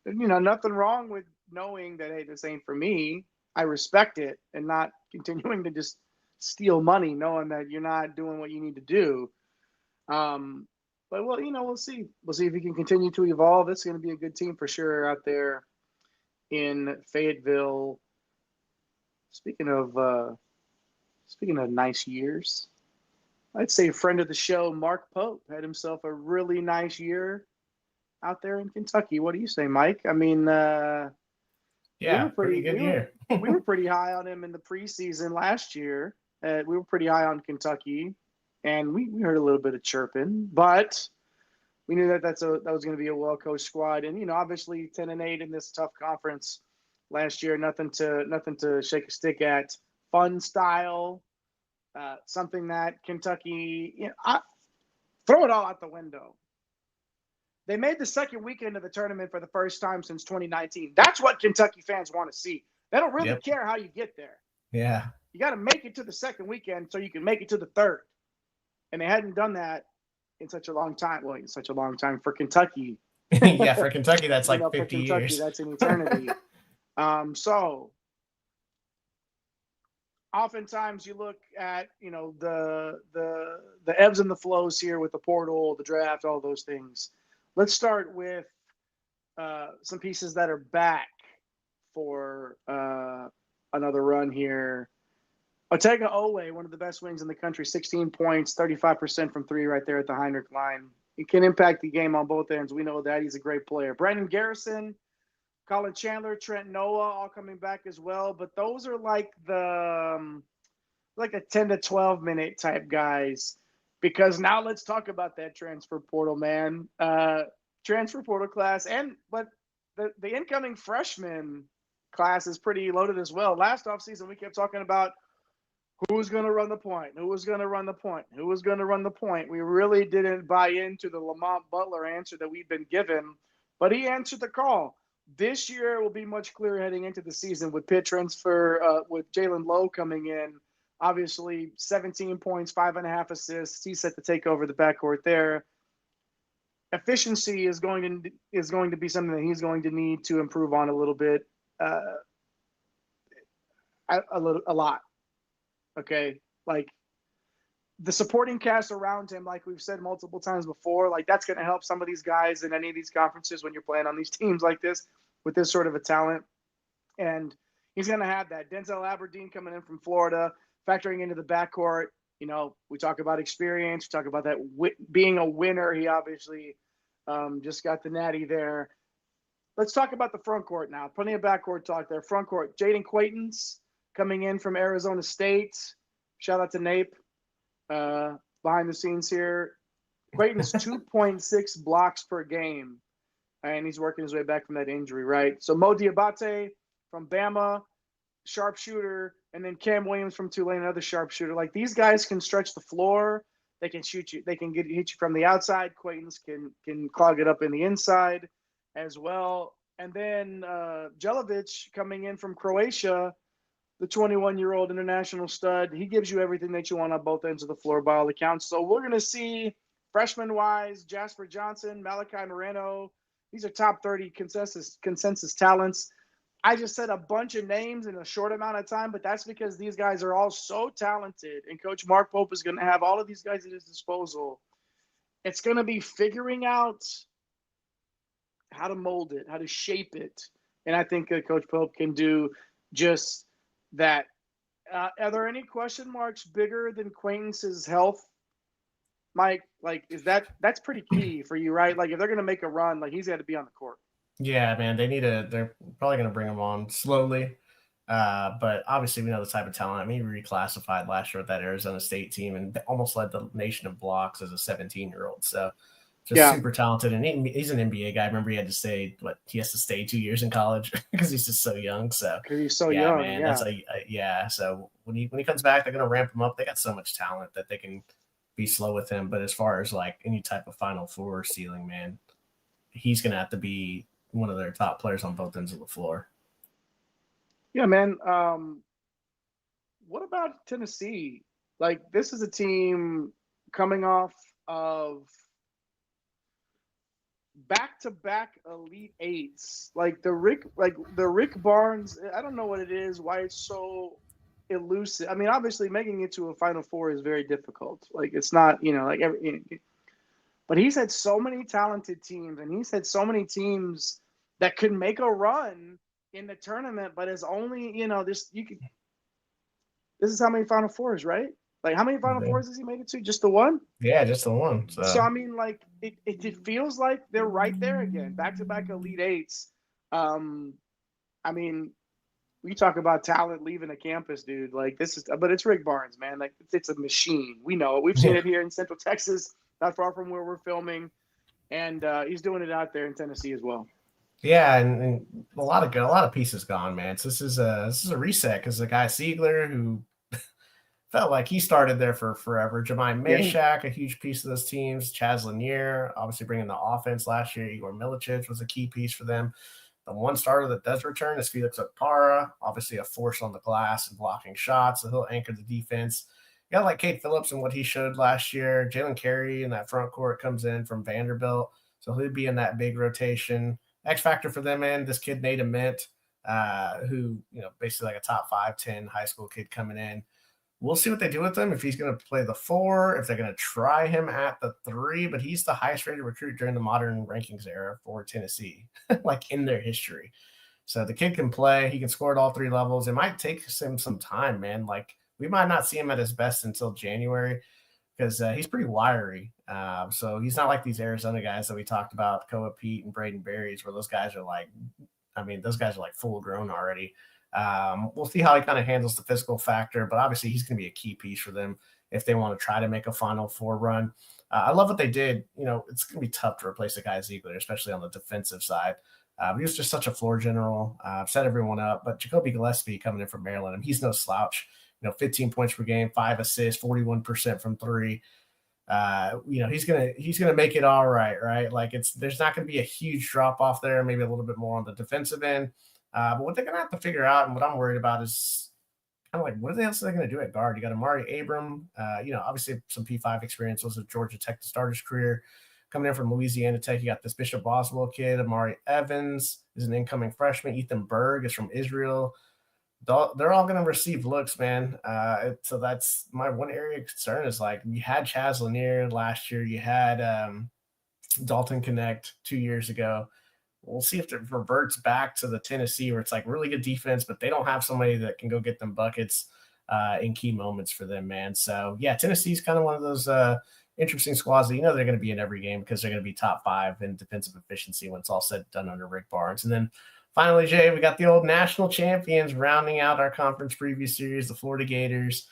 it. Nothing wrong with knowing that, hey, this ain't for me. I respect it, and not continuing to just steal money, knowing that you're not doing what you need to do. But we'll see. We'll see if he can continue to evolve. It's going to be a good team for sure out there in Fayetteville. Speaking of nice years, I'd say friend of the show, Mark Pope, had himself a really nice year out there in Kentucky. What do you say, Mike? I mean, pretty good year. We were pretty high on him in the preseason last year. We were pretty high on Kentucky, and we heard a little bit of chirping, but we knew that that was going to be a well-coached squad. And, obviously 10-8 in this tough conference last year, nothing to shake a stick at. Fun style, something that Kentucky, throw it all out the window. They made the second weekend of the tournament for the first time since 2019. That's what Kentucky fans want to see. They don't really care how you get there. Yeah. You got to make it to the second weekend so you can make it to the third. And they hadn't done that in such a long time. Well, in such a long time for Kentucky. Yeah, for Kentucky, that's like 50 for Kentucky, years. That's an eternity. So oftentimes you look at, the ebbs and the flows here with the portal, the draft, all those things. Let's start with some pieces that are back for another run here. Otega Oweh, one of the best wings in the country, 16 points, 35% from three right there at the Heinrich line. He can impact the game on both ends. We know that. He's a great player. Brandon Garrison, a Colin Chandler, Trent Noah, all coming back as well. But those are like like a 10 to 12 minute type guys. Because now let's talk about that transfer portal, man. Transfer portal class, but the incoming freshman class is pretty loaded as well. Last offseason, we kept talking about who's going to run the point, who was going to run the point, who was going to run the point. We really didn't buy into the Lamont Butler answer that we've been given, but he answered the call. This year will be much clearer heading into the season with Pitt transfer, with Jalen Lowe coming in. Obviously, 17 points, 5.5 assists. He's set to take over the backcourt there. Efficiency is going to be something that he's going to need to improve on a little bit, a lot. Okay, like the supporting cast around him, like we've said multiple times before, like that's going to help some of these guys in any of these conferences when you're playing on these teams like this with this sort of a talent. And he's going to have that. Denzel Aberdeen coming in from Florida, factoring into the backcourt. You know, we talk about experience. We talk about that being a winner. He obviously just got the natty there. Let's talk about the front court now. Plenty of backcourt talk there. Front court, Jaden Quaitons coming in from Arizona State. Shout out to Nape behind the scenes here. Quaitons 2.6 blocks per game, and he's working his way back from that injury, right? So Mo Diabate from Bama, sharpshooter, and then Cam Williams from Tulane, another sharpshooter. Like these guys can stretch the floor. They can shoot you. They can hit you from the outside. Quaitons can clog it up in the inside as well. And then Jelavic coming in from Croatia, the 21-year-old international stud. He gives you everything that you want on both ends of the floor by all accounts. So we're going to see freshman-wise, Jasper Johnson, Malachi Moreno. These are top 30 consensus talents. I just said a bunch of names in a short amount of time, but that's because these guys are all so talented, and Coach Mark Pope is going to have all of these guys at his disposal. It's going to be figuring out how to mold it, how to shape it. And I think Coach Pope can do just that. Are there any question marks bigger than Quainton's health, Mike? Like, that's pretty key for you, right? Like, if they're going to make a run, like he's got to be on the court. Yeah, man, they're probably going to bring him on slowly. But obviously we know the type of talent. I mean, he reclassified last year with that Arizona State team and almost led the nation of blocks as a 17-year-old. So just super talented. And he's an NBA guy. I remember he had to say he has to stay 2 years in college because he's just so young. So because he's so young, man, yeah. That's So when he comes back, they're going to ramp him up. They got so much talent that they can be slow with him. But as far as like any type of Final Four ceiling, man, he's going to have to be one of their top players on both ends of the floor. Yeah, man. What about Tennessee? Like, this is a team coming off of back-to-back Elite Eights. Like the Rick Barnes. I don't know what it is. Why it's so elusive. I mean, obviously, making it to a Final Four is very difficult. Like, it's not, but he's had so many talented teams, and he's had so many teams that could make a run in the tournament, but it's only, this is how many Final Fours, right? Like, how many Final Fours has he made it to? Just the one? Yeah, just the one. So I mean, like, it feels like they're right there again, back-to-back Elite Eights. I mean, we talk about talent leaving a campus, dude. Like, but it's Rick Barnes, man. Like, it's a machine. We know it. We've seen it here in Central Texas, not far from where we're filming, and he's doing it out there in Tennessee as well. Yeah, and a lot of pieces gone, man. So this is a reset because the guy Siegler, who felt like he started there for forever. Jemai Meshack, a huge piece of those teams. Chaz Lanier, obviously bringing the offense last year. Igor Milicic was a key piece for them. The one starter that does return is Felix Okpara, obviously a force on the glass and blocking shots, so he'll anchor the defense. You got like Kate Phillips and what he showed last year. Jalen Carey in that front court comes in from Vanderbilt, so he'll be in that big rotation. X factor for them, man. This kid Nate Ament, who basically like a top 5-10 high school kid coming in. We'll see what they do with him. If he's going to play the 4, if they're going to try him at the 3. But he's the highest rated recruit during the modern rankings era for Tennessee, like in their history. So the kid can play. He can score at all 3 levels. It might take him some time, man. Like we might not see him at his best until January because he's pretty wiry. So he's not like these Arizona guys that we talked about, Koa Pete and Braden Berries, where those guys are like I mean, those guys are like full grown already. We'll see how he kind of handles the physical factor, but obviously he's going to be a key piece for them if they want to try to make a Final Four run. I love what they did. You know, it's going to be tough to replace a guy Ziegler, especially on the defensive side. But he was just such a floor general, set everyone up. But Jacoby Gillespie coming in from Maryland, and he's no slouch. 15 points per game, 5 assists, 41% from three. He's gonna make it all right, right? Like there's not gonna be a huge drop off there, maybe a little bit more on the defensive end. But what they're gonna have to figure out, and what I'm worried about, is kind of like what else are they gonna do at guard? You got Amari Abram, obviously some P5 experience, was at Georgia Tech to start his career. Coming in from Louisiana Tech, you got this Bishop Boswell kid. Amari Evans is an incoming freshman. Ethan Berg is from Israel. They're all going to receive looks, man. So that's my one area of concern is like you had Chaz Lanier last year. You had Dalton Connect 2 years ago. We'll see if it reverts back to the Tennessee where it's like really good defense, but they don't have somebody that can go get them buckets in key moments for them, man. So, yeah, Tennessee's kind of one of those interesting squads that they're going to be in every game because they're going to be top 5 in defensive efficiency when it's all said and done under Rick Barnes. And then finally, Jay, we got the old national champions rounding out our conference preview series, the Florida Gators.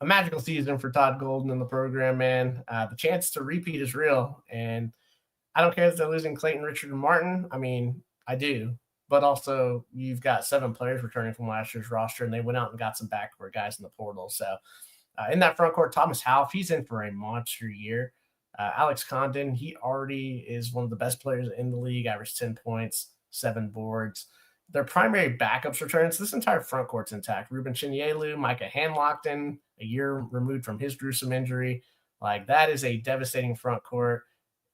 A magical season for Todd Golden and the program, man. The chance to repeat is real. And I don't care if they're losing Clayton, Richard, and Martin. I mean, I do. But also, you've got 7 players returning from last year's roster, and they went out and got some backcourt guys in the portal. So in that front court, Thomas Half, he's in for a monster year. Alex Condon, he already is one of the best players in the league, averaged 10 points. 7 boards. Their primary backups returns. This entire front court's intact. Ruben Chinyelu, Micah Hanlockton, a year removed from his gruesome injury. Like, that is a devastating front court.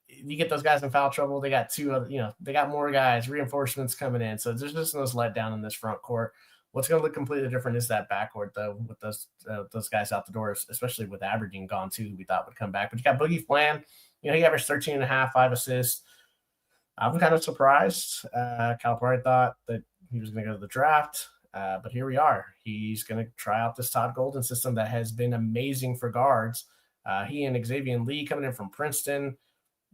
You get those guys in foul trouble, they got 2 other, they got more guys, reinforcements coming in. So there's just no letdown in this front court. What's going to look completely different is that backcourt, though, with those guys out the door, especially with Aberdeen gone, too, who we thought would come back. But you got Boogie Flan. He averaged 13.5, 5 assists. I'm kind of surprised. Calipari thought that he was going to go to the draft, but here we are. He's going to try out this Todd Golden system that has been amazing for guards. He and Xavier Lee coming in from Princeton,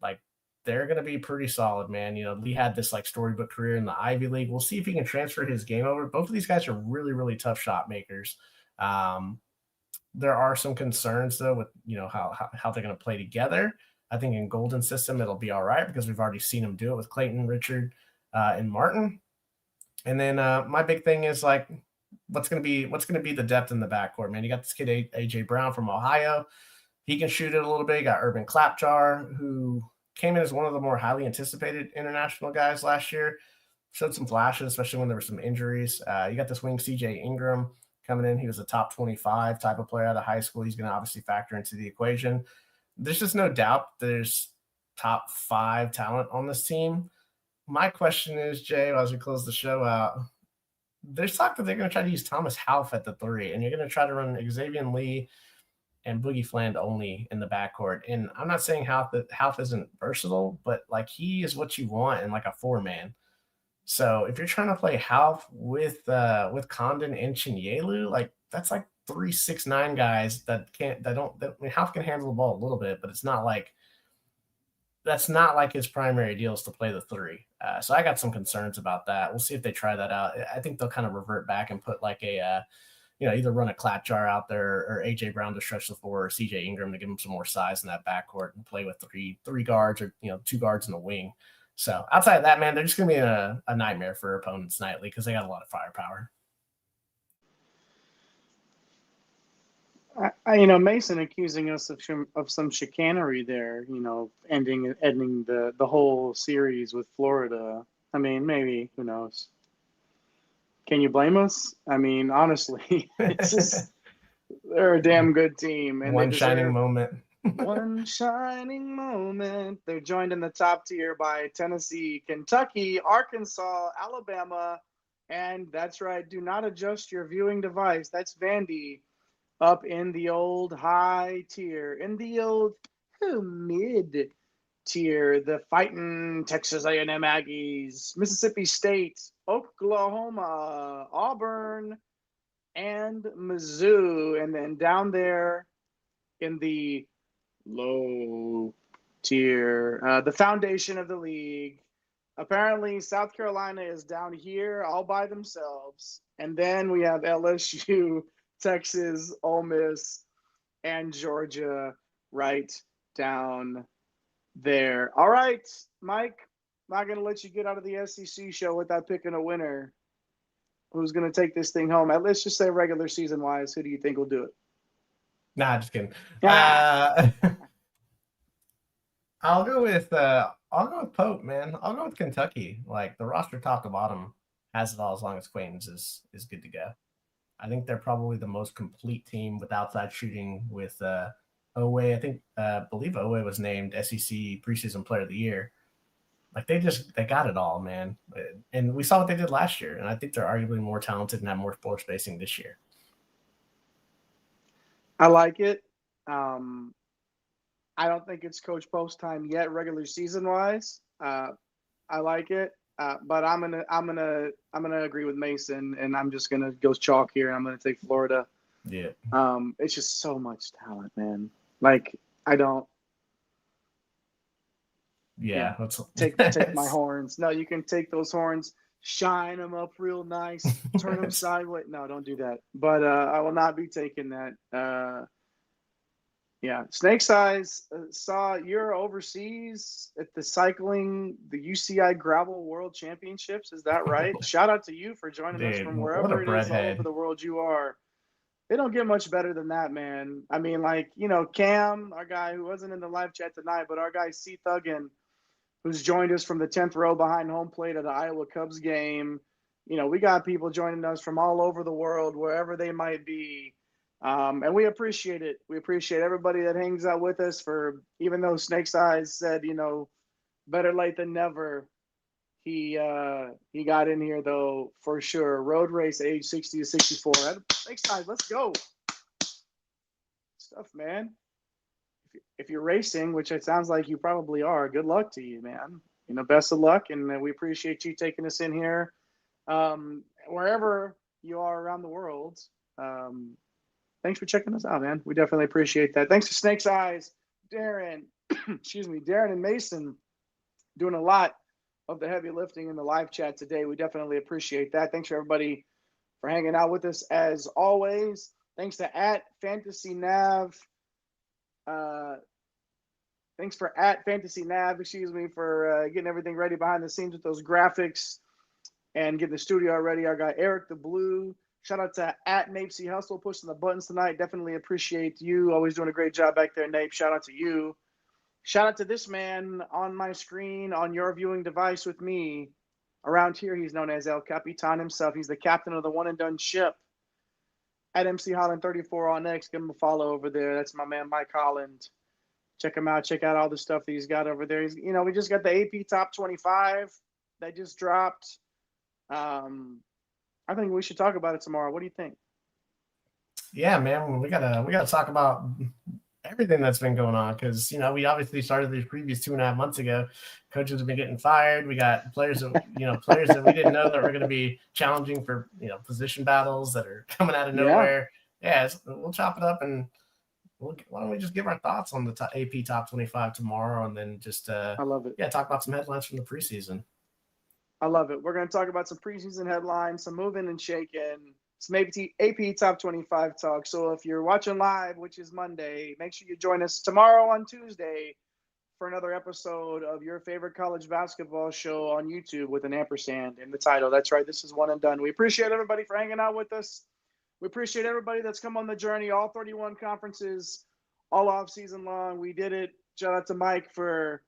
like they're going to be pretty solid, man. Lee had this like storybook career in the Ivy League. We'll see if he can transfer his game over. Both of these guys are really, really tough shot makers. There are some concerns though with how they're going to play together. I think in Golden's system, it'll be all right because we've already seen him do it with Clayton, Richard, and Martin. And then my big thing is like, what's going to be the depth in the backcourt, man? You got this kid, AJ Brown from Ohio. He can shoot it a little bit. You got Urban Clapjar, who came in as one of the more highly anticipated international guys last year. Showed some flashes, especially when there were some injuries. You got this wing, CJ Ingram, coming in. He was a top 25 type of player out of high school. He's going to obviously factor into the equation. There's just no doubt there's top 5 talent on this team. My question is, Jay, as we close the show out, there's talk that they're going to try to use Thomas Half at the 3, and you're going to try to run Xavier Lee and Boogie Fland only in the backcourt. And I'm not saying Half isn't versatile, but like he is what you want in like a 4-man. So if you're trying to play Half with Condon and Chinyelu, like that's like 3-6-9 guys Half can handle the ball a little bit, but that's not like his primary deal is to play the 3. So I got some concerns about that. We'll see if they try that out. I think they'll kind of revert back and put like a, either run a Clapjar out there or AJ Brown to stretch the floor or CJ Ingram to give him some more size in that backcourt and play with three guards or, 2 guards in the wing. So outside of that, man, they're just going to be a nightmare for opponents nightly because they got a lot of firepower. Mason accusing us of some chicanery there, ending the whole series with Florida. I mean, maybe, who knows? Can you blame us? I mean, honestly, it's just they're a damn good team. And one shining moment. One shining moment. They're joined in the top tier by Tennessee, Kentucky, Arkansas, Alabama, and that's right. Do not adjust your viewing device. That's Vandy up in the old high tier, in the old mid tier. The fighting Texas A&M Aggies, Mississippi State, Oklahoma, Auburn, and Mizzou, and then down there in the low tier, the foundation of the league, Apparently, South Carolina is down here all by themselves. And then we have LSU, Texas, Ole Miss, and Georgia right down there. All right, Mike, not going to let you get out of the SEC show without picking a winner. Who's going to take this thing home? Let's just say regular season wise, who do you think will do it? Nah, just kidding. I'll go with Pope, man. I'll go with Kentucky. Like the roster top to bottom has it all as long as Quains is good to go. I think they're probably the most complete team with outside shooting with Owe. I believe Owe was named SEC preseason player of the year. Like they got it all, man. And we saw what they did last year, and I think they're arguably more talented and have more floor spacing this year. I like it. I don't think it's Coach Pope's time yet, regular season wise. I like it, but I'm gonna agree with Mason, and I'm just gonna go chalk here. And I'm gonna take Florida. Yeah. It's just so much talent, man. Like I don't. Yeah. Take my horns. No, you can take those horns, shine them up real nice, turn them sideways. No, don't do that. But I will not be taking that. Yeah, Snake's Eyes saw you're overseas at the UCI Gravel World Championships. Is that right? Shout out to you for joining us from wherever it is all over the world you are. They don't get much better than that, man. I mean, like, Cam, our guy who wasn't in the live chat tonight, but our guy C. Thuggin, who's joined us from the 10th row behind home plate at the Iowa Cubs game. We got people joining us from all over the world, wherever they might be. And we appreciate it. We appreciate everybody that hangs out with us even though Snake's Eyes said, better late than never. He got in here though, for sure. Road race age 60 to 64. Snake's Eyes, let's go. Stuff, man. If you're racing, which it sounds like you probably are, good luck to you, man. Best of luck. And we appreciate you taking us in here. Wherever you are around the world. Thanks for checking us out, man. We definitely appreciate that. Thanks to Snake's Eyes, Darren, Darren and Mason doing a lot of the heavy lifting in the live chat today. We definitely appreciate that. Thanks for everybody for hanging out with us as always. Thanks to @FantasyNav. Thanks for @FantasyNav, for getting everything ready behind the scenes with those graphics and getting the studio ready. Our guy Eric the Blue. Shout out to @NapeC Hustle pushing the buttons tonight. Definitely appreciate you. Always doing a great job back there, Nape. Shout out to you. Shout out to this man on my screen on your viewing device with me. Around here, he's known as El Capitan himself. He's the captain of the one and done ship. @MC Holland 34 on X. Give him a follow over there. That's my man Mike Holland. Check him out. Check out all the stuff that he's got over there. We just got the AP Top 25 that just dropped. I think we should talk about it tomorrow. What do you think? Yeah, man, we gotta talk about everything that's been going on because we obviously started these previews 2.5 months ago. Coaches have been getting fired. We got players that we didn't know that were going to be challenging for position battles that are coming out of nowhere. Yeah, we'll chop it up and why don't we just give our thoughts on the AP Top 25 tomorrow and then just I love it. Yeah, talk about some headlines from the preseason. I love it. We're going to talk about some preseason headlines, some moving and shaking, some AP Top 25 talk. So if you're watching live, which is Monday, make sure you join us tomorrow on Tuesday for another episode of your favorite college basketball show on YouTube with an ampersand in the title. That's right. This is One and Done. We appreciate everybody for hanging out with us. We appreciate everybody that's come on the journey, all 31 conferences, all off season long. We did it. Shout out to Mike for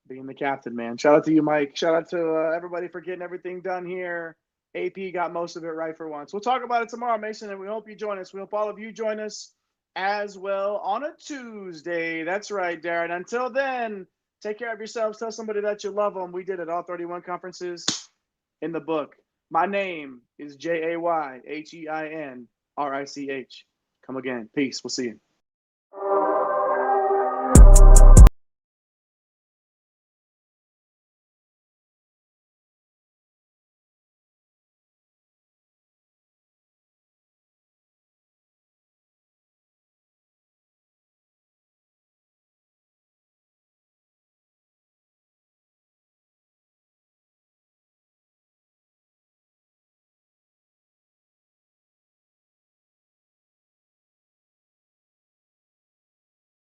being the captain, man. Shout out to you, Mike. Shout out to everybody for getting everything done here. AP got most of it right for once. We'll talk about it tomorrow, Mason, and we hope you join us. We hope all of you join us as well on a Tuesday. That's right, Darren. Until then, take care of yourselves. Tell somebody that you love them. We did it. All 31 conferences in the book. My name is JAYHEINRICH. Come again. Peace. We'll see you.